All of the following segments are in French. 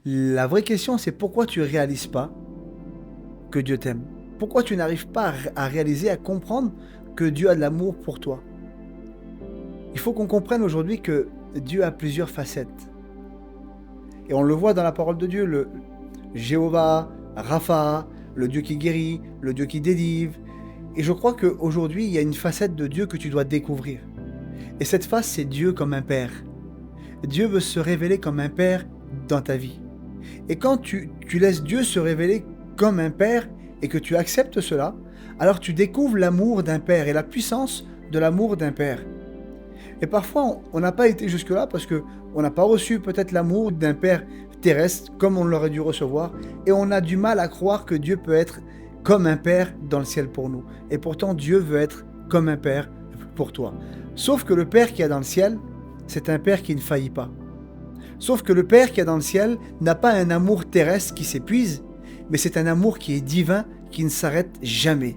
La vraie question, c'est pourquoi tu ne réalises pas que Dieu t'aime? Pourquoi tu n'arrives pas à réaliser, à comprendre que Dieu a de l'amour pour toi? Il faut qu'on comprenne aujourd'hui que Dieu a plusieurs facettes. Et on le voit dans la parole de Dieu, le Jéhovah, Rapha, le Dieu qui guérit, le Dieu qui délivre. Et je crois qu'aujourd'hui, il y a une facette de Dieu que tu dois découvrir. Et cette face, c'est Dieu comme un père. Dieu veut se révéler comme un père dans ta vie. Et quand tu laisses Dieu se révéler comme un père et que tu acceptes cela, alors tu découvres l'amour d'un père et la puissance de l'amour d'un père. Et parfois, on n'a pas été jusque-là parce qu'on n'a pas reçu peut-être l'amour d'un père terrestre comme on l'aurait dû recevoir. Et on a du mal à croire que Dieu peut être comme un père dans le ciel pour nous. Et pourtant, Dieu veut être comme un père pour toi. Sauf que le père qui est dans le ciel, c'est un père qui ne faillit pas. Sauf que le père qui est dans le ciel n'a pas un amour terrestre qui s'épuise, mais c'est un amour qui est divin, qui ne s'arrête jamais.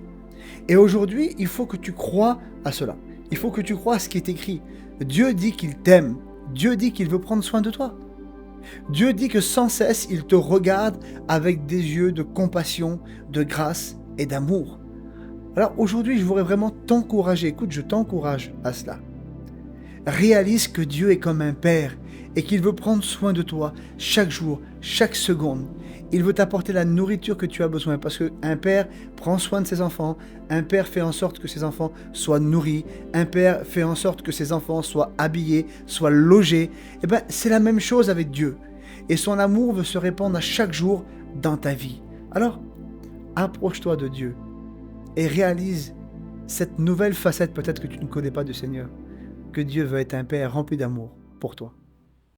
Et aujourd'hui, il faut que tu crois à cela. Il faut que tu crois à ce qui est écrit. Dieu dit qu'il t'aime. Dieu dit qu'il veut prendre soin de toi. Dieu dit que sans cesse, il te regarde avec des yeux de compassion, de grâce et d'amour. Alors aujourd'hui, je voudrais vraiment t'encourager. Écoute, je t'encourage à cela. Réalise que Dieu est comme un père et qu'il veut prendre soin de toi chaque jour, chaque seconde. Il veut t'apporter la nourriture que tu as besoin parce qu'un père prend soin de ses enfants, un père fait en sorte que ses enfants soient nourris, un père fait en sorte que ses enfants soient habillés, soient logés. Et bien, c'est la même chose avec Dieu. Et son amour veut se répandre à chaque jour dans ta vie. Alors, approche-toi de Dieu et réalise cette nouvelle facette peut-être que tu ne connais pas du Seigneur, que Dieu veut être un père rempli d'amour pour toi.